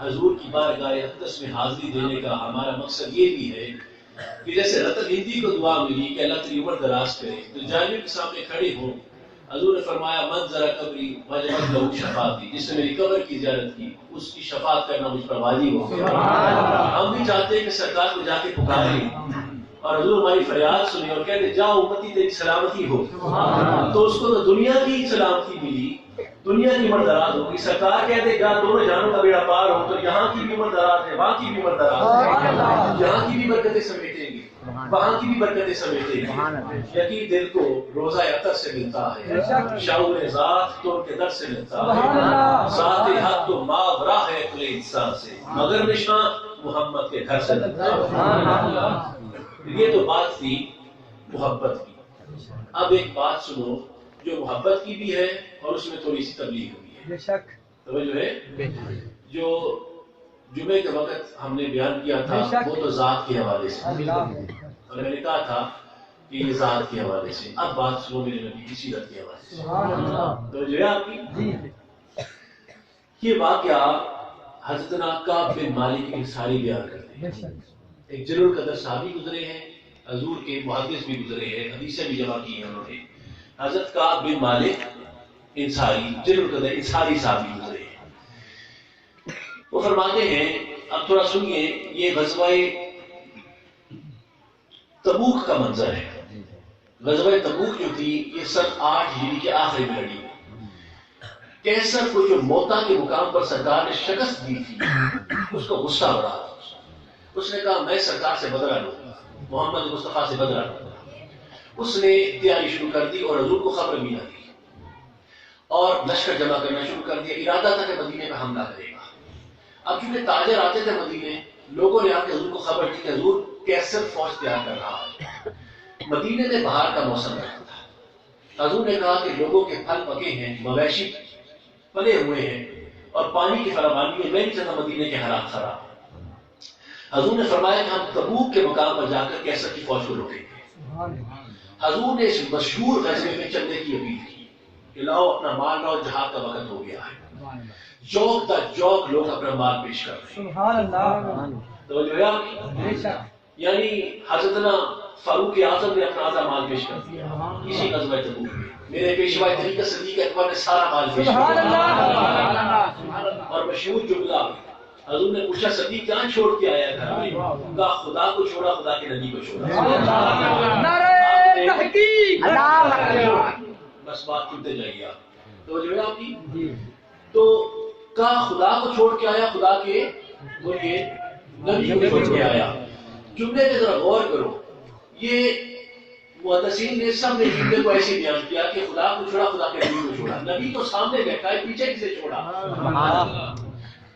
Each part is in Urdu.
حضور کی بارگاہ اقدس میں حاضری دینے کا ہمارا مقصد یہ بھی ہے کہ جیسے رتن ہندی کو دعا ملی کہ اللہ تیری عمر دراز کرے، تو جانب کے سامنے کھڑے ہوں، حضور نے فرمایا من ذرا قبری وجبت لہو شفاعتی، جس نے میری قبر کی زیارت کی اس کی شفاعت کرنا مجھ پر واجب ہو گیا۔ ہم بھی چاہتے ہیں کہ سرکار کو جا کے پکاریں اور حضور ہماری فریاد سنی اور کہتے جاؤ امتی تیری سلامتی ہو، تو اس کو تو دنیا کی سلامتی ملی، دنیا کی عمر دراز ہوگی۔ سرکار کہتے جا دونوں جانوں کا بیڑا پار ہو، تو یہاں کی بھی عمر دراز ہے، وہاں کی بھی عمر دراز ہے، یہاں کی بھی برکتیں سمیٹیں گے، وہاں کی بھی برکتیں سمیٹیں گے۔ یقین دل کو روزہ عطر سے ملتا ہے، شعور ذات تو ان کے در سے ملتا ہے، ذات حق تو ماورا ہے کل انسان سے، مگر نشاں محمد کے گھر سے ملتا ہے۔ یہ تو بات تھی محبت کی۔ اب ایک بات سنو جو محبت کی بھی ہے اور اس میں تھوڑی سی تبلیغ بھی ہے۔ بے شک توجہ ہے؟ جو جمعے کے وقت ہم نے بیان کیا تھا وہ تو ذات کے حوالے سے، اور میں نے کہا تھا کہ یہ ذات کے حوالے سے۔ اب بات سنو میرے نبی کی سیرت کے حوالے سے۔ توجہ ہے آپ کی؟ یہ واقعہ حضرت کعب بن مالک انصاری بیان کرتے ہیں۔ ایک جلیل القدر صحابی گزرے ہیں، حضور کے محدث بھی گزرے ہیں، حدیثیں بھی جمع کی ہیں انہوں نے۔ حضرت کعب بن مالک انصاری جلیل القدر انصاری صحابی گزرے ہیں۔ وہ فرماتے ہیں، اب تھوڑا سنیے، یہ غزوہ تبوک کا منظر ہے۔ غزوہ تبوک جو تھی یہ سن 8 ہجری کے آخری میں لڑی۔ کیسر کو جو موتا کے مقام پر سرکار نے شکست دی تھی اس کا غصہ بڑھا، اس نے کہا میں سرکار سے بدلہ لوں، محمد مصطفیٰ سے بدلہ لوں۔ اس نے تیاری شروع کر دی اور حضور کو خبر بھی نہ دی اور لشکر جمع کرنا شروع کر دیا۔ ارادہ تھا کہ مدینے میں حملہ کرے گا۔ اب چونکہ تاجر آتے تھے مدینے، لوگوں نے آ کے حضور کو خبر دی کہ حضور کیسر فوج تیار کر رہا ہے۔ مدینے میں بہار کا موسم رہتا تھا۔ حضور نے کہا کہ لوگوں کے پھل پکے ہیں، مویشی پلے ہوئے ہیں اور پانی کی فراوانی ہے، میں نہیں چاہتا مدینے کے حالات خراب ہیں۔ حضور نے فرمایا کہ ہم تبوک کے مقام پر جا کر کیسر کی فوج کو روکیں گے۔ حضور نے اس مشہور غزوے میں چندے کی اپیل کی کہ لاؤ اپنا مال لاؤ، جہاد کا وقت ہو گیا ہے۔ جوک تک جوک لوگ اپنا مال پیش کر رہے ہیں۔ سبحان اللہ۔ توجہ ہے آپ کی؟ یعنی حضرت فاروق اعظم نے اپنا آدھا مال پیش کر دیا اسی غزوہ تبوک میں۔ میرے پیشوا طریقہ صدیق اکبر نے سارا مال پیش کر دیا۔ اور مشہور جملہ حضور نے پوچھا صدیق کہاں چھوڑ کے آیا گھر میں؟ کہا خدا کو چھوڑا، خدا کے نبی کو چھوڑا۔ بس بات سنتے جائیے آپ۔ تو جو ہے آپ کی تو کہا خدا کو چھوڑ کے آیا، خدا کے بولیے نبی کو چھوڑ کے آیا۔ جملے پہ ذرا غور کرو، یہ محدثین نے سب نے جملے کو ایسے بیان کیا کہ خدا کو چھوڑا، خدا کے نبی کو چھوڑا۔ نبی تو سامنے بیٹھا ہے، پیچھے کسے چھوڑا؟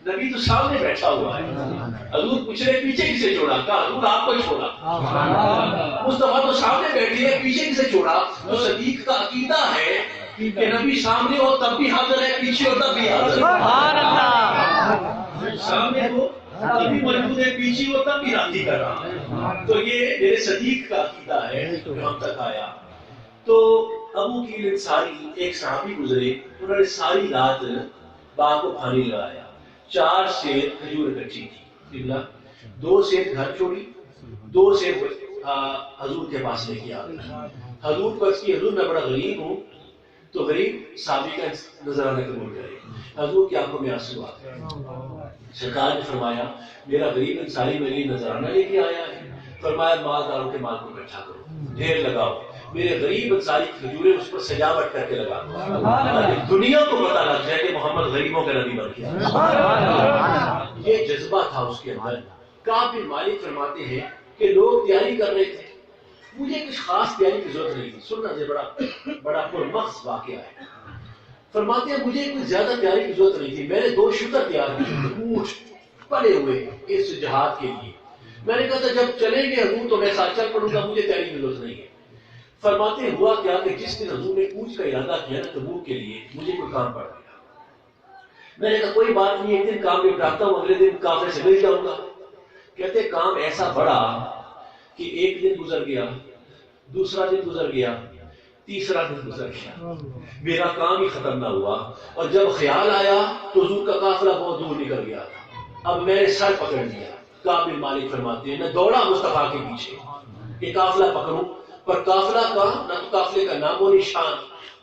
نبی تو سامنے بیٹھا ہوا ہے۔ حضور پوچھ رہے پیچھے کسے چھوڑا؟ کہا حضور آپ کو ہی چھوڑا۔ مصطفیٰ تو سامنے بیٹھی ہے، پیچھے کسے چھوڑا؟ تو صدیق کا عقیدہ ہے کہ نبی سامنے ہو تب بھی حاضر ہے، پیچھے ہو تب بھی حاضر ہے۔ سامنے ہو تب بھی موجود ہے، پیچھے ہو تب بھی راضی کر رہا ہے۔ تو یہ میرے صدیق کا عقیدہ ہے جو ہم تک آیا۔ تو ابو کی انصاری ایک صحابی گزرے، انہوں نے ساری رات باغ کو پانی لگایا۔ 4 سیر کھجور اکٹھی تھی، 2 سیر گھر چھوڑی، 2 سیر حضور کے پاس لے کے آ گئی۔ حضور کو اس کی حضور میں بڑا غریب ہوں، تو غریب صحابی کا نظرانہ قبول کرے۔ حضور کی آنکھوں میں آنسو آ گئے۔ سرکار نے فرمایا میرا غریب انصاری میرے لیے نظرانہ لے کے آیا ہے۔ فرمایا مالداروں کے مال کو اکٹھا کرو، ڈھیر لگاؤ، میرے غریب انصاری کھجوریں اس پر سجاوٹ کر کے لگا دو، دنیا کو پتہ لگ جائے کہ محمد غریبوں کا نبی بن گیا۔ یہ جذبہ تھا اس کے اندر۔ کعب بن مالک فرماتے ہیں کہ لوگ تیاری کر رہے تھے، مجھے کچھ خاص تیاری کی ضرورت نہیں تھی۔ سننا یہ بڑا پرمغز واقعہ ہے۔ فرماتے ہیں مجھے کوئی زیادہ تیاری کی ضرورت نہیں تھی، میں نے 2 شتر تیار کیے، اونٹ پڑے ہوئے اس جہاد کے لیے۔ میں نے کہا تھا جب چلیں گے حضور تو میں ساتھ چل پڑوں گا، مجھے تیاری کی ضرورت نہیں ہے۔ فرماتے ہیں ہوا کیا کہ جس دن حضور نے کوچ کا ارادہ کیا نا تبوک کے لیے، مجھے کوئی کام پڑ گیا۔ میں نے کہا کوئی بات نہیں، ایک دن کام نپٹاتا ہوں، اگلے دن کافلے سے مل جاؤں گا۔ کہتے کام ایسا بڑا کہ ایک دن گزر گیا، دوسرا دن گزر گیا، تیسرا دن گزر گیا، میرا کام ہی ختم نہ ہوا۔ اور جب خیال آیا تو حضور کا قافلہ بہت دور نکل گیا تھا۔ اب میں نے سر پکڑ لیا. کعب بن مالک فرماتے ہیں میں دوڑا مصطفیٰ کے پیچھے کہ قافلہ پکڑوں، پر قافلہ کا نہ تو قافلے کا نام و نشان،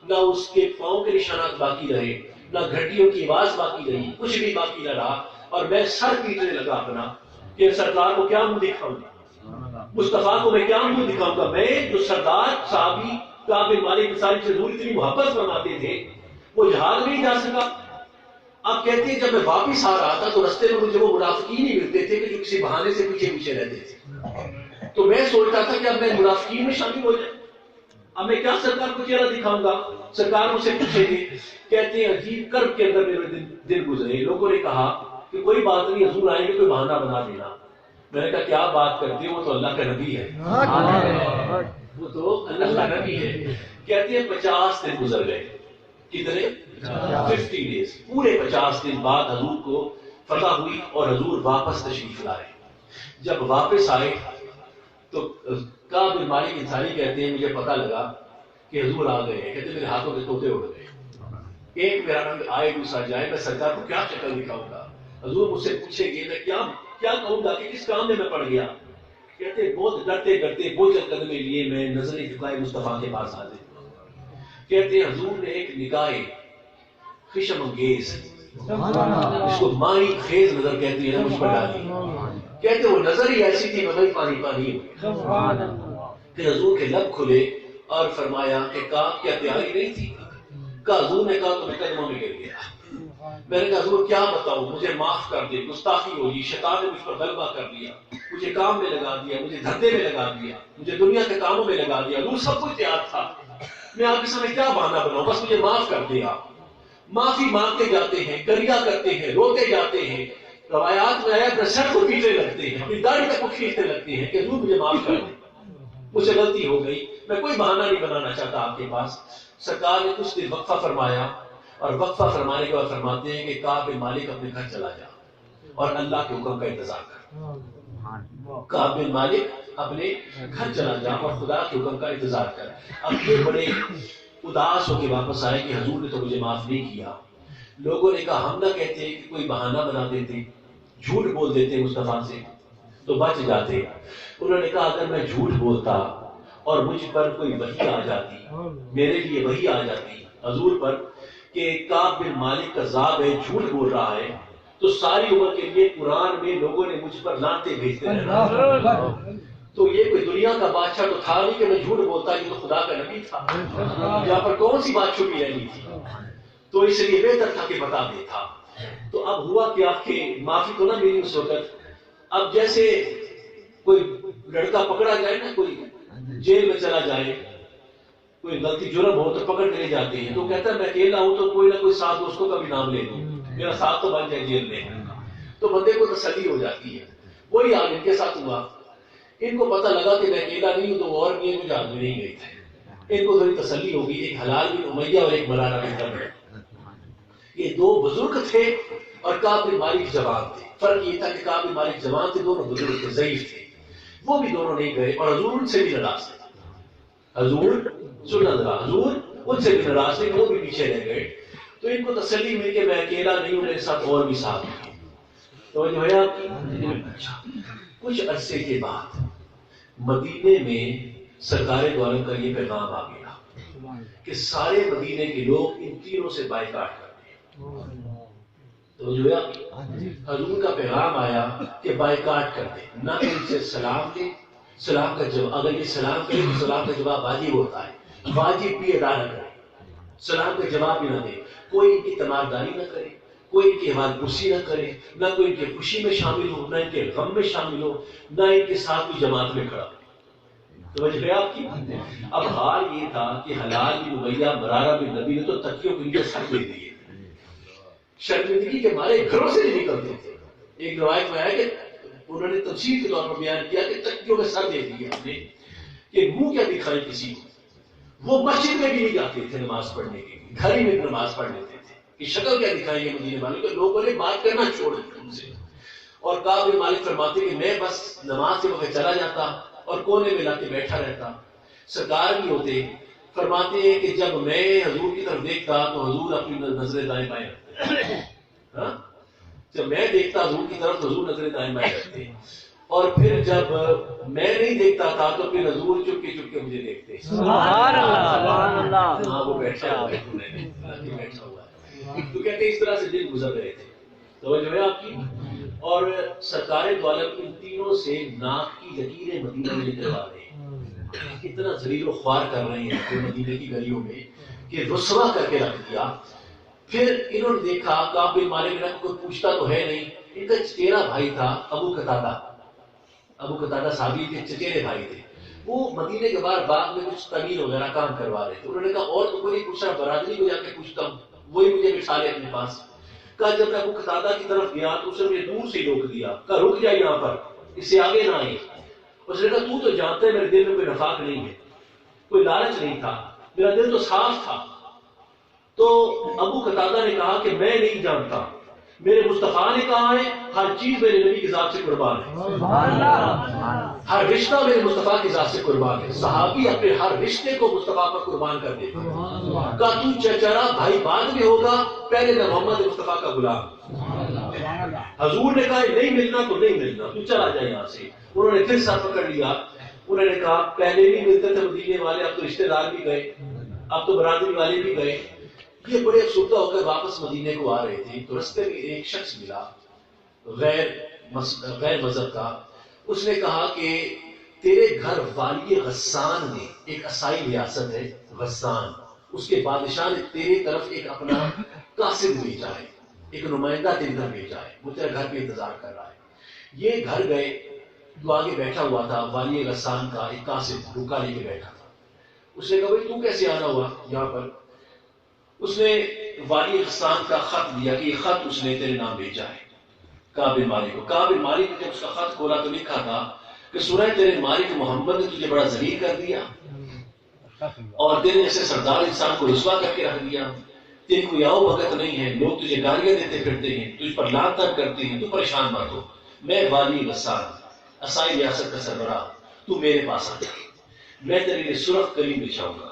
نہ اس کے پاؤں کے نشانات باقی رہے، نہ گھنٹیوں کی آواز باقی رہی، کچھ بھی باقی نہ رہا. اور میں سر پیٹنے لگا اپنا کہ سرکار کو کیا منہ دکھاؤں گا، مصطفیٰ کو میں کیا منہ دکھاؤں گا. میں جو سردار صحابی کعب بن مالک انصاری سے حضور اتنی محبت فرماتے تھے وہ جہاد نہیں جا سکا. اب کہتے ہیں جب میں واپس آ رہا تھا تو رستے میں مجھے وہ منافقین ہی ملتے تھے کہ جو کسی بہانے سے پیچھے پیچھے رہتے تھے. تو میں سوچتا تھا کہ اب میں منافقین میں شامل ہو جائیں، اب میں کیا سرکار کو چہرہ دکھاؤں گا. سرکار مجھ سے پوچھیں گے. کہتے ہیں عجیب کرب کے اندر میرے دن گزرے. لوگوں نے کہا کہ کوئی بات نہیں، حضور آئیں گے کوئی بہانہ بنا دینا. میں نے کہا کیا بات کرتے ہیں، وہ تو اللہ کا نبی ہے، وہ تو اللہ کا نبی ہے. کہتے ہیں 50 دن گزر گئے. کتنے؟ 50 days. پورے 50 دن بعد حضور کو فتح ہوئی اور حضور واپس تشریف لائے. جب واپس آئے تو کعب بن مالک انصاری کہتے ہیں مجھے پتہ لگا کہ حضور آ گئے ہیں. کہتے ہیں میرے ہاتھوں کے طوطے اڑ گئے. ایک میرا رنگ آئے دوسرا جائے. میں سرکار کو کیا شکل دکھاؤں گا. حضور مجھ سے پوچھیں گے میں کیا کہوں گا کہ کس کام میں پڑ گیا. کہتے ہیں بہت ڈرتے ڈرتے بوجھل قدمیں لیے میں نظریں جھکائے مصطفیٰ کے پاس آتے. کہتے ہیں حضور نے ایک نگاہ خشم انگیز، اس کو مائی خیز نظر کہتی ہے نا، مجھ پر ڈالی. کہتے وہ نظر ہی ایسی تھی مگر پانی پانی کہ حضور کے لب کھلے اور فرمایا کہ کعب کیا تیاری نہیں تھی. کہ حضور نے کہا تو میں قدموں میں گر گیا. میں نے کہا حضور کیا بتاؤں، مجھے معاف کر دے، گستاخی ہوئی، شیطان نے مجھ پر غلبہ کر دیا، مجھے کام میں لگا دیا، مجھے دھندے میں لگا دیا، مجھے دنیا کے کاموں میں لگا دیا. حضور سب کچھ تیار تھا، میں آپ کے سامنے کیا بہانہ بناؤں، بس مجھے معاف کر دے. آپ معافی مانگتے جاتے ہیں، کریا کرتے ہیں، روتے جاتے ہیں. روایات میں آیا اپنے سر کو پیٹنے لگتے ہیں، اپنی داڑھی تک کو کھینچنے لگتے ہیں کہ حضور مجھے معاف کر دے، مجھ سے غلطی ہو گئی، میں کوئی بہانہ نہیں بنانا چاہتا آپ کے پاس. سرکار نے کچھ دیر وقفہ فرمایا اور وقفہ فرمانے کے بعد فرماتے ہیں کہ کعب بن مالک اپنے گھر چلا جا اور اللہ کے حکم کا انتظار کر. کعب بن مالک اپنے گھر چلا جا اور خدا کے حکم کا انتظار کر. اب یہ بڑے اداس ہو کے واپس آئے کہ حضور نے تو مجھے معاف نہیں کیا. لوگوں نے کہا ہم نہ کہتے کہ کوئی بہانہ بنا دیتے، جھوٹ بول دیتے مصطفیٰ سے تو بچ جاتے. انہوں نے کہا اگر میں جھوٹ بولتا اور مجھ پر کوئی وحی آ جاتی، میرے لیے وحی آ جاتی حضور پر کہ کعب بن مالک کا ذاب ہے، جھوٹ بول رہا ہے، تو ساری عمر کے لیے قرآن میں لوگوں نے مجھ پر لعنتیں بھیجتے رہنا. تو یہ کوئی دنیا کا بادشاہ تو تھا نہیں کہ میں جھوٹ بولتا، یہ تو خدا کا نبی تھا، یہاں پر کون سی بات چھپی رہنی تھی. تو اس لیے بہتر تھا کہ بتا دیتا. تو اب ہوا کہ آپ کے معافی تو نہ ملی اس وقت. اب جیسے کوئی لڑکا پکڑا جائے نا، کوئی جیل میں چلا جائے، کوئی غلطی جرم ہو تو پکڑ کے لے جاتے ہیں، تو کہتا ہے میں اکیلا ہوں تو کوئی نہ کوئی ساتھ دوستوں کا بھی نام لے دوں، میرا ساتھ تو بن جائے جیل میں. تو بندے کو تسلی ہو جاتی ہے. وہی حال ان کے ساتھ ہوا. ان کو پتہ لگا کہ میں اکیلا نہیں ہوں تو اور بھی کچھ آدمی نہیں گئے تھے. ان کو تھوڑی تسلی ہوگی. ایک حلال بن امیہ اور ایک مرارہ بن ربیع، یہ دو بزرگ تھے اور کعب بن مالک جوان تھے. فرق یہ تھا کہ کعب بن مالک جوان تھے، دونوں بزرگ تھے، ضعیف تھے. وہ بھی دونوں نہیں گئے اور حضور ان سے بھی ناراض تھے. حضور ان سے بھی ناراض تھے، وہ بھی پیچھے رہ گئے. تو ان کو تسلی ملی کہ میں اکیلا نہیں ہوں، میرے ساتھ اور بھی ساتھ ہیں. تو جو ہے آپ کی کچھ عرصے کے بعد مدینے میں سرکار دو عالم کا یہ پیغام آ گیا کہ سارے مدینے کے لوگ ان تینوں سے بائیکاٹ کرتے ہیں. تو جو ہے حضور کا پیغام آیا کہ بائیکاٹ کر دیں، نہ ان سے سلام دیں، سلام کا جواب اگر یہ سلام کرے تو سلام کا جواب واجب ہوتا ہے، واجب بھی ادا نہ کرے، سلام کا جواب بھی نہ دے، کوئی ان کی تمارداری نہ کرے، کوئی ان کی حال پرسی نہ کرے، نہ کوئی ان کی خوشی میں شامل ہو، نہ ان کے غم میں شامل ہو، نہ ان کے ساتھ کوئی جماعت میں کھڑا ہو. سمجھ گئے آپ کی؟ اب حال یہ تھا کہ حلال بن امیہ، مرارہ بن ربیع نے تو تکیوں کو ان کے سر دے دیے، شرمندگی کے مارے گھروں سے نہیں نکلتے تھے. ایک روایت میں آیا کہ انہوں نے تفصیل کے طور پر بیان کیا کہ تکیوں میں سر دے دیے ہم نے کہ منہ کیا دکھائے کسی کو. وہ مسجد میں بھی نہیں جاتے تھے نماز پڑھنے کے لیے، گھر ہی میں نماز پڑھ لیتے تھے کہ شکل کیا دکھائیں گے مدینے والوں کو. لوگوں نے بات کرنا چھوڑ دیا ان سے. اور کعب بن مالک فرماتے کہ میں بس نماز کے وقت چلا جاتا اور کونے میں لا کے بیٹھا رہتا. سرکار بھی ہوتے فرماتے ہیں کہ جب میں حضور کی طرف دیکھتا تو حضور اپنی نظریں دائیں بائیں رکھتے. جب میں دیکھتا حضور کی طرف تو حضور نظر دائیں بائیں کرتے، اور پھر جب میں نہیں دیکھتا تھا تو پھر حضور چپکے چپکے مجھے دیکھتے. سبحان اللہ سبحان اللہ. ہاں وہ بیٹھا ہوا ہے، بیٹھا ہوا ہے. تو کہتے اس طرح سے دن گزر رہے تھے. توجہ ہے آپ کی. اور سرکار دو عالم ان تینوں سے ناک کی لکیریں مدینہ میں نکلوا رہے ہیں. اتنا ذلیل و خوار کر رہے ہیں مدینہ کی گلیوں میں کہ رسوا کر کے رکھ دیا. پھر انہوں نے دیکھا کعب بن مالک نے کوئی پوچھتا تو ہے نہیں. ان کا چچیرا بھائی تھا ابو قتادہ. ابو قتادہ صحابی کے چچیرے بھائی تھے. وہ مدینے کے باہر باغ میں کچھ تعمیر وغیرہ کام کروا رہے تھے. انہوں نے کہا اور تو کوئی نہیں پوچھ رہا، برادری کو جا کے پوچھتا ہوں، وہی مجھے بٹھا لے اپنے پاس. کہا جب میں ابو قتادہ کی طرف گیا تو اس نے مجھے دور سے روک دیا. کہا رک جائے یہاں پر، اس سے آگے نہ آئے. اس نے کہا تو جانتا ہے میرے دل میں کوئی نفاق نہیں ہے، کوئی لالچ نہیں تھا، میرا دل تو صاف تھا. تو ابو قتادہ نے کہا کہ میں نہیں جانتا، میرے مصطفیٰ نے کہا ہے ہر چیز میرے نبی کی ذات سے قربان ہے، ہر رشتہ میرے مصطفیٰ کی ذات سے قربان ہے. صحابی اپنے ہر رشتے کو مصطفیٰ پر قربان کر دیتے. کہا تو چچرا بھائی بعد میں ہوگا، پہلے میں محمد مصطفیٰ کا غلام. حضور نے کہا نہیں ملنا تو نہیں ملنا، تو چلا جائے یہاں سے. انہوں نے پھر سر پکڑ لیا. انہوں نے کہا پہلے بھی ملتے تھے مدینے والے، اب تو رشتے دار بھی گئے، اب تو برادری والے بھی گئے. یہ بڑے افسردہ ہو کر واپس مدینے کو آ رہے تھے تو رستے میں ایک شخص ملا غیر مذہب کا. اس نے کہا کہ تیرے گھر والی غسان نے، ایک عیسائی ریاست ہے غسان، اس کے بادشاہ نے تیرے طرف ایک اپنا قاصد بھیجا ہے، ایک نمائندہ تیرے گھر بھیجا ہے، وہ تیرے گھر پہ انتظار کر رہا ہے. یہ گھر گئے تو آگے بیٹھا ہوا تھا والی غسان کا ایک قاصد بھوکا لے کے بیٹھا تھا. اس نے کہا بھائی تو کیسے آنا ہوا یہاں پر؟ اس نے والی غسان کا خط دیا کہ یہ خط اس نے تیرے نام بھیجا ہے کعب بن مالک کو. کعب بن مالک نے جب اس کا خط کھولا تو لکھا تھا کہ سنہ تیرے مالک محمد نے تجھے بڑا ذلیل کر دیا اور تیرے جیسے سردار انسان کو رسوا کر کے رکھ دیا. تیری کوئی آؤ بھگت نہیں ہے، لوگ تجھے گالیاں دیتے پھرتے ہیں، تجھ پر لعن طلب کرتے ہیں. تو پریشان مت ہو، میں والی غسان عیسائی ریاست کا سربراہ، تو میرے پاس آ جا. میں تیرے لیے سرخ کلیم بچھاؤں گا،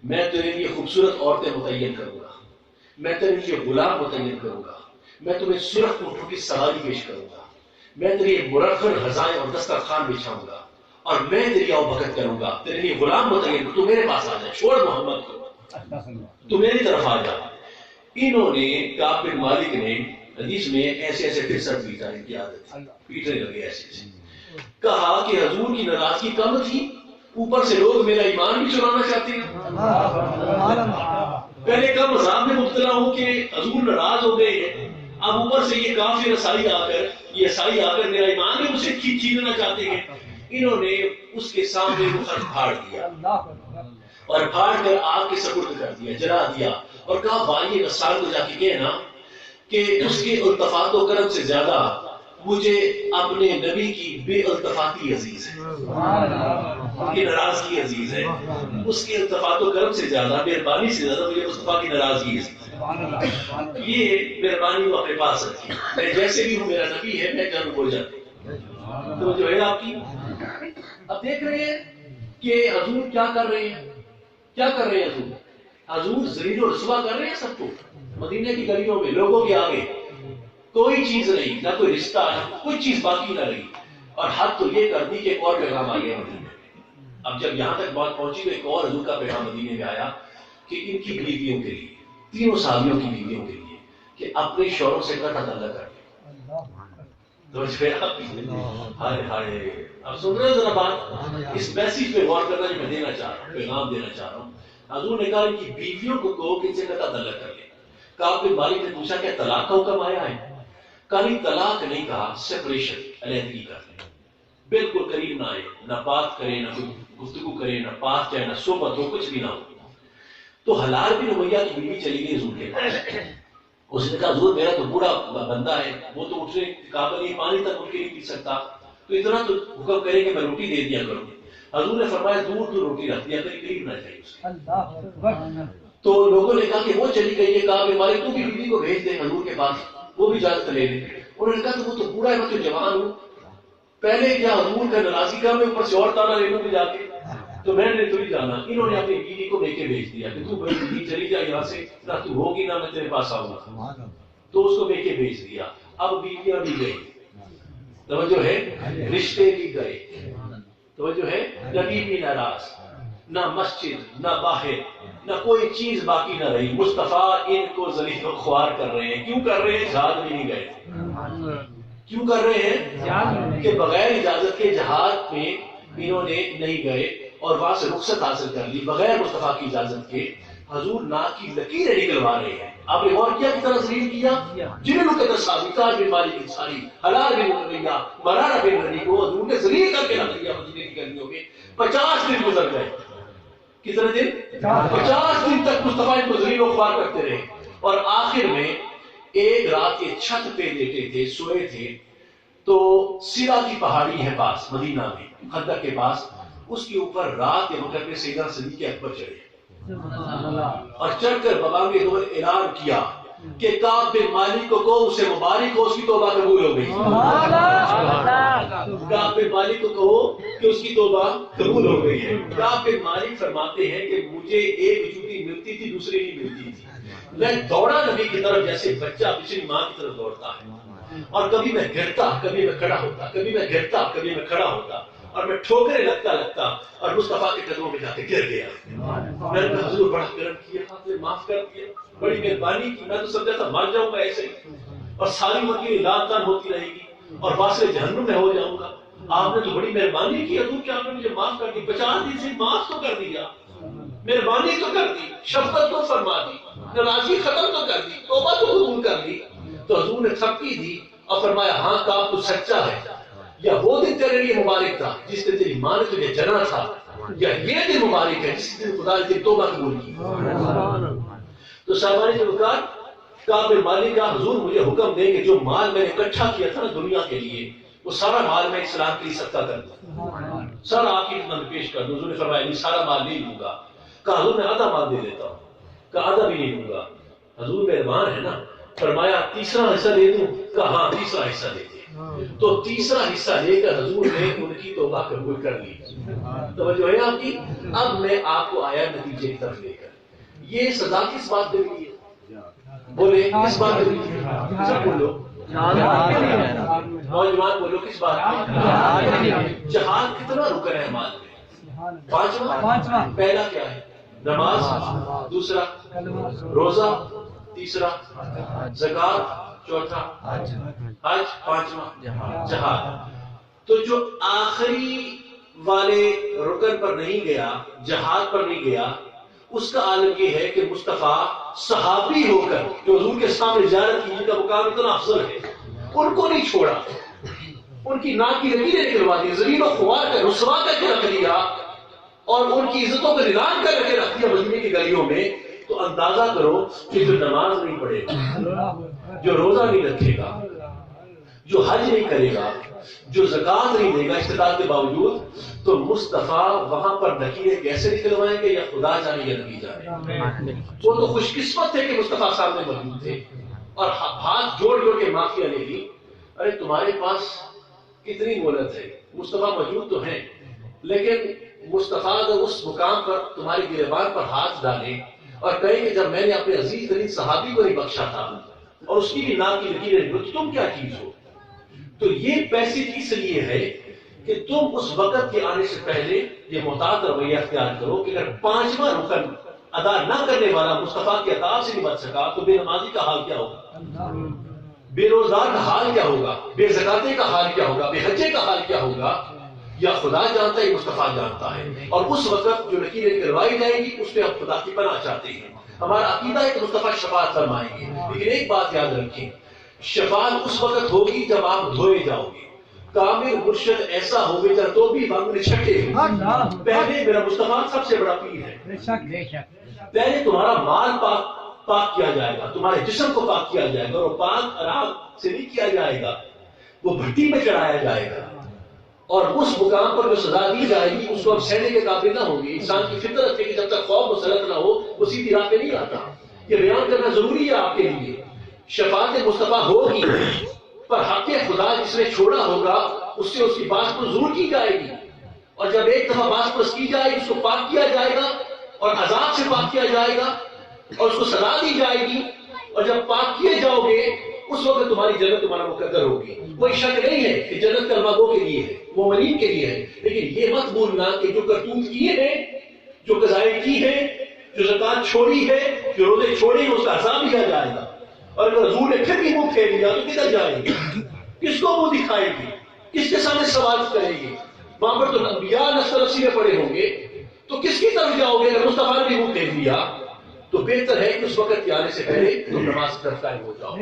میں تیرے لیے خوبصورت عورتیں متعین کروں گا، میں تیرے لیے غلام متعین کروں گا، میں تمہیں سرخ اونٹوں کی سواری پیش کروں گا، میں تیرے لیے مرخر غذائیں اور دسترخوان بچھاؤں گا، اور میں تیری آؤ بھگت کروں گا. تیرے لیے غلام متعین کروں، تو میرے پاس آ جا، چھوڑ محمد کو، تو میری طرف آ جا. انہوں نے کعب بن مالک نے حدیث میں ایسے ایسے پھر پیٹا، ان کی عادت پیٹنے لگے ایسے ایسے. کہا کہ حضور کی ناراضگی کم تھی، اوپر سے لوگ میرا ایمان بھی چرانا چاہتے ہیں. پہلے کم عذاب میں مبتلا ہوں کہ حضور ناراض ہو گئے ہیں، اب اوپر سے یہ کافر عیسائی آ کر میرا ایمان بھی مجھے چھیننا چاہتے ہیں. انہوں نے اس کے سامنے وہ خط پھاڑ دیا اور پھاڑ کر آگ کے سپرد کر دیا، جلا دیا، اور کہا والی غسان کو جا کے کہنا کہ اس کے التفات و کرم سے زیادہ مجھے اپنے نبی کی بے التفاتی عزیز ہے، ان کی ناراضگی عزیز ہے. اس کے التفات و کرم سے زیادہ، مہربانی سے زیادہ مجھے مصطفیٰ کی ناراضگی عزیز ہے. یہ مہربانی وہ اپنے پاس رکھی، میں جیسے بھی ہوں میرا نبی ہے، میں جنم ہو جاتی. تو جو ہے آپ کی اب دیکھ رہے ہیں کہ حضور کیا کر رہے ہیں، کیا کر رہے ہیں حضور ذلیل و رسوا کر رہے ہیں سب کو. مدینے کی گلیوں میں لوگوں کے آگے کوئی چیز نہیں، نہ کوئی رشتہ، نہ کوئی چیز باقی نہ رہی. اور حد تو یہ کر دی کہ ایک اور پیغام آ گیا مدینے میں. اب جب یہاں تک بات پہنچی تو ایک اور حضور کا پیغام مدینے میں آیا کہ ان کی بیویوں کے لیے، تینوں صحابیوں کی بیویوں کے لیے، کہ اپنے شوہروں سے قطع تعلق کر ہائے ہائے. اب سن رہے ذرا بات، اس میسج پہ غور کرنا جو میں دینا چاہ رہا ہوں، پیغام دینا چاہ رہا ہوں. حضور نے کہا ان کی بیویوں کو کہو کہ ان سے قطع تعلق کر لیں. کعب بن مالک نے پوچھا کیا طلاق کا حکم آیا ہے؟ کہا نہیں، طلاق نہیں کہا، سیپریشن، علیحدگی کر لیں، بالکل قریب نہ آئے، نہ بات کرے، نہ کوئی گفتگو کرے، نہ پاس جائے، نہ صحبت ہو، کچھ بھی نہ ہو. تو حلال بن امیہ کی بیوی چلی گئی حضور کے پاس. اس نے کہا حضور میرا تو بوڑھا بندہ ہے، وہ تو اٹھنے قابل نہیں، پانی تک اٹھ کے نہیں پی سکتا، تو اتنا تو حکم کرے کہ میں روٹی دے دیا کروں. حضور نے فرمایا دور دور روٹی رکھ دیا کر، قریب نہ جائے اس کے. تو لوگوں نے کہا کہ وہ چلی گئی ہے، کہا کہ مالک تو بھی بیوی کو بھیج دیں حضور کے پاس، وہ بھی اجازت لے لیں. انہوں نے کہا کہ وہ تو بوڑھا ہے، میں تو جوان ہوں، پہلے کیا حضور کا ناراضگی کا میں اوپر سے اور تانا لے لوں گی جا کے، تو میں نے تو نہیں جانا. انہوں نے اپنی بیوی کو لے کے بھیج دیا کہ تو بیوی چلی جا یہاں سے، نہ تو ہوگی نہ میں تیرے پاس آؤں گا. تو اس کو لے کے بھیج دیا. اب بیویاں بھی گئی, توجہ ہے, رشتے بھی گئے, توجہ ہے, نبی بھی ناراض, نہ مسجد نہ باہر نہ کوئی چیز باقی نہ رہی. مصطفیٰ ان کو ذلیل و خوار کر رہے ہیں. کیوں کر رہے ہیں؟ جہاد میں نہیں گئے. کیوں کر رہے ہیں؟ کہ بغیر اجازت کے جہاد میں انہوں نے نہیں گئے اور وہاں سے رخصت حاصل کر لی بغیر مصطفیٰ کی اجازت کے. حضور ناک کی لکیریں نکلوا رہے ہیں. آپ نے غور کیا کتنا ذلیل کیا؟ جنہوں نے قدر صاحب تاج بن مالک انصاری, حلال بن ربیعہ, مرارہ بن ربیع کو حضور نے ذلیل کر کے رکھ دیا مدینے کی گلیوں میں. 50 دن گزر گئے. کتنے دن؟ 50 دن تک مصطفیٰ ان کو ذلیل و خوار کرتے رہے. اور آخر میں ایک رات کے چھت پہ لیٹے تھے, سوئے تھے, تو سیرا کی پہاڑی ہے پاس مدینہ میں, خندق کے پاس, اس کے اوپر رات کے وقت میں سیدنا صدیق اکبر چڑھے اور چڑھ کر بابا کے دور اعلان کیا کہ کعب بن مالک کو کہو اسے مبارک ہو, اس کی توبہ قبول ہو گئی. کعب بن مالک کو کہو کہ اس کی توبہ قبول ہو گئی ہے. کعب بن مالک فرماتے ہیں کہ مجھے ایک جوتی ملتی تھی, دوسری نہیں ملتی تھی. میں دوڑا نبی کی طرف جیسے بچہ اپنی ماں کی طرف دوڑتا ہے, اور کبھی میں گرتا, کبھی میں کھڑا ہوتا, کبھی میں گرتا, کبھی میں کھڑا ہوتا, اور میں ٹھوکریں لگتا اور مصطفیٰ کے قدموں میں جا کے گر گیا. میں نے کہا حضور بڑا کرم کیا, آپ نے معاف کر دیا, بڑی مہربانی کی. میں تو سمجھا تھا مر جاؤں گا ایسے ہی اور ساری عمر کی لان تان ہوتی رہے گی اور واصل جہنم میں ہو جاؤں گا. آپ نے تو بڑی مہربانی کی حضور کہ آپ نے مجھے معاف کر دی. 50 دن سے معاف تو کر دیا, مہربانی تو کر دی, شفقت تو فرما دی, ناراضگی ختم تو کر دی, توبہ تو قبول کر دی. تو حضور نے تھپکی دی اور فرمایا ہاں کعب تو سچا ہے, یا وہ دن تیرے لیے مبارک تھا جس دن تیری ماں نے تجھے جنا تھا, یا یہ دن مبارک ہے جس دن خدا نے تیری توبہ قبول کی. تو صاحبان نے کہا کعب بن مالک کا حضور مجھے حکم دیں کہ جو مال میں نے اکٹھا کیا تھا نا دنیا کے لیے, وہ سارا مال میں اسلام کے لیے صدقہ کر دوں, سارا آپ کی خدمت پیش کر دوں. حضور نے فرمایا نہیں, سارا مال نہیں لوں گا. کہا حضور میں آدھا مال دے دیتا ہوں. کہا آدھا بھی نہیں لوں گا. حضور مہربان ہے نا. فرمایا تیسرا حصہ دے دوں؟ کہا ہاں تیسرا حصہ دے دے. تو تیسرا حصہ لے کر حضور نے ان کی توبہ قبول کر لی. توجہ ہے آپ کی. اب میں آپ کو آیا نتیجے کی طرف لے کر, یہ سزا کس بات کے لیے؟ بولے کس بات کے لیے؟ سب بولو, نوجوان بولو کس بات کے؟ جہاد کتنا رکن ہے مال میں؟ 5واں. پہلا کیا ہے؟ نماز, دوسرا روزہ, تیسرا زکات, چوتھا حج, 5واں جہاد. تو جو آخری والے رکن پر نہیں گیا, جہاد پر نہیں گیا, اس کا عالم یہ ہے کہ مصطفیٰ صحابی ہو کر جو حضور کے سامنے زیارت کی, جن کا مقام اتنا افضل ہے, ان کو نہیں چھوڑا, ان کی ناک کی لکیریں نکلوا دی, ذلیل و خوار کر رسوا کر کے رکھ دیا, اور ان کی عزتوں کو نیلام کر کے رکھ دیا مدینے کی گلیوں میں. تو اندازہ کرو کہ جو نماز نہیں پڑھے گا, جو روزہ نہیں رکھے گا, جو حج نہیں کرے گا, جو زکات نہیں دے گا استطاعت کے باوجود, تو مصطفیٰ وہاں پر لکیریں کیسے نکلوائیں گے؟ یا خدا جانے یا نبی جانے. وہ تو خوش قسمت تھے کہ مصطفیٰ سامنے موجود تھے اور ہاتھ جوڑ جوڑ کے معافیا لے لی. ارے تمہارے پاس کتنی مہلت ہے, مصطفیٰ موجود تو ہیں, لیکن مصطفیٰ اگر اس مقام پر تمہاری گریبان پر ہاتھ ڈالے اور کہے کہ جب میں نے اپنے عزیز ترین صحابی کو نہیں بخشا تھا اور اس کی بھی ناک کی لکیریں, تو تم کیا چیز ہو؟ تو یہ پیسے اس لیے ہے کہ تم اس وقت کے آنے سے پہلے یہ محتاط رویہ اختیار کرو کہ اگر 5واں رکن ادا نہ کرنے والا مصطفیٰ کے عطا سے نہیں بچ سکا, تو بے نمازی کا حال کیا ہوگا, بے روزگار کا حال کیا ہوگا, بے زکاتے کا حال کیا ہوگا, بے حجے کا حال کیا ہوگا. یا خدا جانتا ہے, مصطفیٰ جانتا ہے. اور اس وقت جو لکیریں کروائی جائیں گی اس میں ہم خدا کی پناہ چاہتے ہیں. ہمارا عقیدہ ہے کہ مصطفیٰ شفاعت فرمائیں گے, لیکن ایک بات یاد رکھیں, شفاعت اس وقت ہوگی جب آپ دھوئے جاؤ گے. کامل مرشد ایسا ہو گے تو بھی بانگنے چھٹے. پہلے میرا مصطفیٰ سب سے بڑا پیر ہے. پہلے تمہارا مال پاک کیا جائے گا, تمہارے جسم کو پاک کیا جائے گا, اور پاک آرام سے نہیں کیا جائے گا, وہ بھٹی میں چڑھایا جائے گا. اور اس مقام پر جو سزا دی جائے گی اس کو ہم سہنے کے قابل نہ ہوں گے. انسان کی فطرت ہے کہ جب تک خوف مسلط نہ ہو وہ سیدھی راہ پہ نہیں آتا. یہ بیان کرنا ضروری ہے آپ کے لیے. شفاعت مصطفیٰ ہوگی, پر حق خدا جس نے چھوڑا ہوگا اس سے اس کی بات کو ضرور کی جائے گی. اور جب ایک دفعہ بات پرس کی جائے گی اس کو پاک کیا جائے گا اور عذاب سے پاک کیا جائے گا اور اس کو سزا دی جائے گی, اور جب پاک کیے جاؤ گے اس وقت تمہاری جنت تمہارا مقدر ہوگی. کوئی شک نہیں ہے کہ جنت کلمہ گو کے لیے ہے، مومنین کے لیے ہے، لیکن یہ مت بھولنا کہ جو کرتوت کیے ہیں، جو قضائیں کی ہیں، جو زکات چھوڑی ہے، جو روزے چھوڑے ہیں، اس کا عذاب لیا جائے گا. اور اگر حضور نے پھر بھی منہ پھیر لیا تو کدھر جائے گی؟ کس کو منہ دکھائے گی؟ کس کے سامنے سوال کرے گی؟ وہاں پر تو انبیاء نسل رسی میں پڑے ہوں گے، تو کس کی طرف جاؤ گے؟ اگر مصطفیٰ نے بھی منہ پھیر لیا تو بہتر ہے کہ اس وقت کے آنے سے پہلے تم نماز کی طرف قائم ہو جاؤ،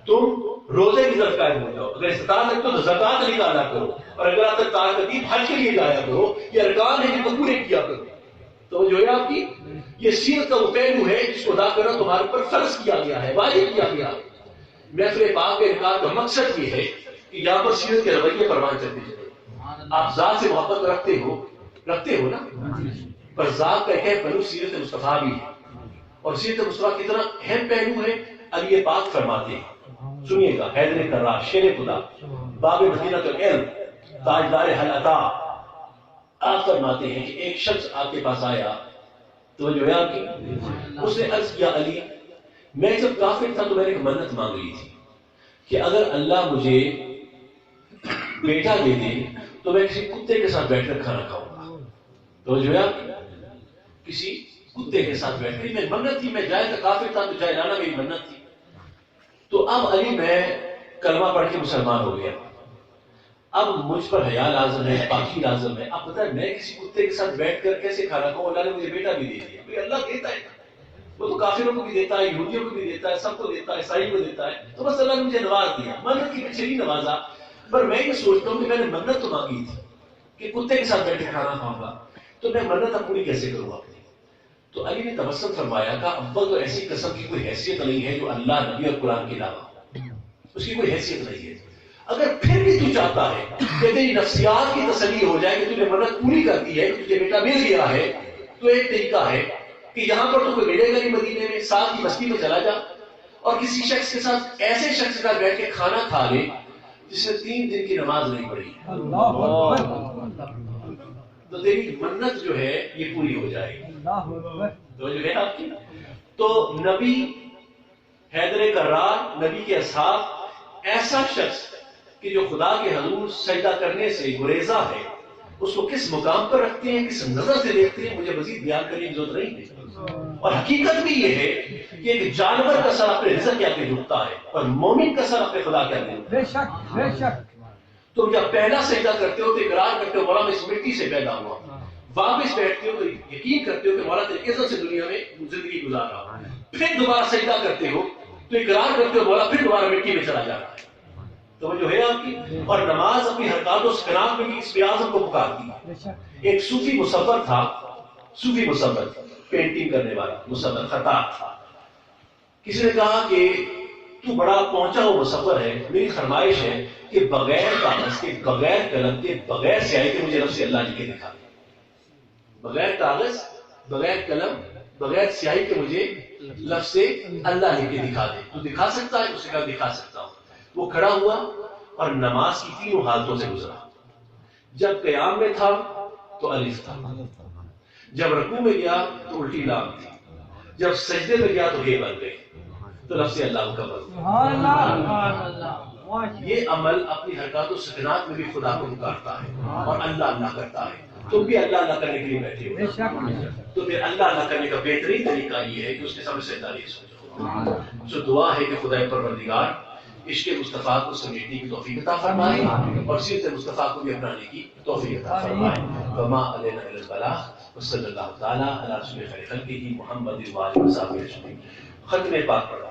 تم روزے کی طرف قائم ہو جاؤ. اگر استطاعت رکھتے ہو تو زکات نکالا کرو، اور اگر آپ تک طاقت ہے حج کے لیے جایا کرو. یہ ارکان ہے جن کو پورے کیا کرو. تو جو ہے آپ کی یہ سیرت کا وہ پہلو ہے جس کو ادا کرنا تمہارے پر فرض کیا گیا ہے، واجب کیا گیا ہے. محفل پاک کے انعقاد کا مقصد یہ ہے کہ یہاں پر سیرت کے رویے پروان چلتے چلے. آپ ذات سے محبت رکھتے ہو نا، پر ذات کا ایک پہلو سیرت مصطفیٰ بھی ہے. اور سیرت مصطفیٰ کتنا اہم پہلو ہے علی پاک فرماتے ہیں. سنیے گا، حیدر کرار شیر خدا باب مدینہ العلم تاجدار حل عطا، آپ فرماتے ہیں کہ ایک شخص آپ کے پاس آیا تو جو ہے آپ کی اس نے عرض کیا علی میں جب کافر تھا تو میں نے ایک منت مانگ لی تھی کہ اگر اللہ مجھے بیٹا دے دے تو میں کسی کتے کے ساتھ بیٹھ کر کھانا کھاؤں گا. تو جو ہے آپ کسی کتے کے ساتھ بیٹھ کر، میں منت تھی، میں جائے تو کافر تھا تو جائے لانا میری منت تھی. تو اب علی میں کلمہ پڑھ کے مسلمان ہو گیا، اب مجھ پر حیا لازم ہے، پاکی لازم ہے. اب پتہ ہے میں کسی کتے کے ساتھ بیٹھ کر کیسے کھانا کھاؤں؟ اللہ نے مجھے بیٹا بھی دے دیا. بھائی اللہ دیتا ہے، وہ تو کافروں کو بھی دیتا ہے، یہودیوں کو بھی دیتا ہے، سب کو دیتا ہے، عیسائی کو دیتا ہے. تو بس اللہ نے مجھے نواز دیا، منت کی پیچھے نہیں نوازا. پر میں یہ سوچتا ہوں کہ میں نے منت تو مانگی تھی کہ کتے کے ساتھ بیٹھ کے کھانا کھاؤں گا، تو میں منت اب پوری کیسے کروں اپنی؟ تو علی نے تبسم فرمایا کہ اول تو ایسی قسم کی کوئی حیثیت نہیں ہے جو اللہ، نبی اور قرآن کے علاوہ، اس کی کوئی حیثیت نہیں ہے. اگر پھر بھی تو چاہتا ہے کہ تیری نفسیات کی تسلی ہو جائے کہ تجھے منت پوری کر دی ہے، تجھے بیٹا مل گیا ہے، تو ایک طریقہ ہے کہ یہاں پر تو کوئی ملے گا نہیں مدینے میں، ساتھ کی بستی میں چلا جا اور کسی شخص کے ساتھ، ایسے شخص کے ساتھ بیٹھ کے کھانا کھا لے جس نے 3 دن کی نماز نہیں پڑھی، تو تیری منت جو ہے یہ پوری ہو جائے گی. تو جو ہے آپ کی تو نبی حیدر کرار، نبی کے اصحاب، ایسا شخص کہ جو خدا کے حضور سجدہ کرنے سے گریزہ ہے، اس کو کس مقام پر رکھتے ہیں، کس نظر سے دیکھتے ہیں، مجھے مزید بیان کرنے کی ضرورت نہیں ہے. اور حقیقت بھی یہ ہے کہ ایک جانور کا سر اپنے رزق کے آگے جھکتا ہے اور مومن کا سر اپنے خدا کے آگے جھکتا ہے. بے شک بے شک. تم جب پہلا سجدہ کرتے ہو تو اقرار کرتے ہو مولا میں اس مٹی سے پیدا ہوا، واپس بیٹھتے ہو تو یقین کرتے ہو کہ مولا تیری عزت سے دنیا میں زندگی گزار رہا ہوں، پھر دوبارہ سجدہ کرتے ہو تو اقرار کرتے ہو مولا پھر دوبارہ مٹی میں چلا جا رہا ہے. تو جو ہے آپ کی اور نماز اپنی حرکات و سکنات میں بھی اس پیازم کو پکارتی ہے. ایک صوفی مصور تھا، صوفی مصور پینٹنگ کرنے والا مصور خطاط تھا. کسی نے کہا کہ تو بڑا پہنچا ہوا مصور ہے، میری فرمائش ہے کہ بغیر کاغذ کے، بغیر قلم کے، بغیر سیاہی کے مجھے لفظ اللہ لکھ کے دکھا دے. بغیر کاغذ، بغیر قلم، بغیر سیاہی کے مجھے لفظ اللہ لکھ کے دکھا دے. تو دکھا سکتا ہے؟ اس نے کہا دکھا سکتا ہوں. وہ کھڑا ہوا اور نماز کی 3 حالتوں سے گزرا. جب قیام میں تھا تو الف تھا، جب رکوع میں گیا تو الٹی لام تھی، جب سجدے میں گیا تو ہے بن گئے. تو لفظ اللہ کا بن. یہ عمل اپنی حرکات و سکنات میں بھی خدا کو پکارتا ہے اور اللہ اللہ کرتا ہے. تم بھی اللہ اللہ کرنے کے لیے بیٹھے ہو تو پھر اللہ اللہ کرنے کا بہترین طریقہ یہ ہے کہ اس کے سامنے سجدہ نہیں سوچو. جو دعا ہے کہ خدا پروردگار عشق مصطفیٰ کو سمیٹنے کی توفیق عطا فرمائے اور سیرت مصطفیٰ کو بھی اپنانے کی توفیق عطا فرمائے. وما علینا الا البلاغ وصلی اللہ تعالی علی رسول خیر خلقہ محمد و آلہ و صحبہ اجمعین. ختم پاک پڑھا.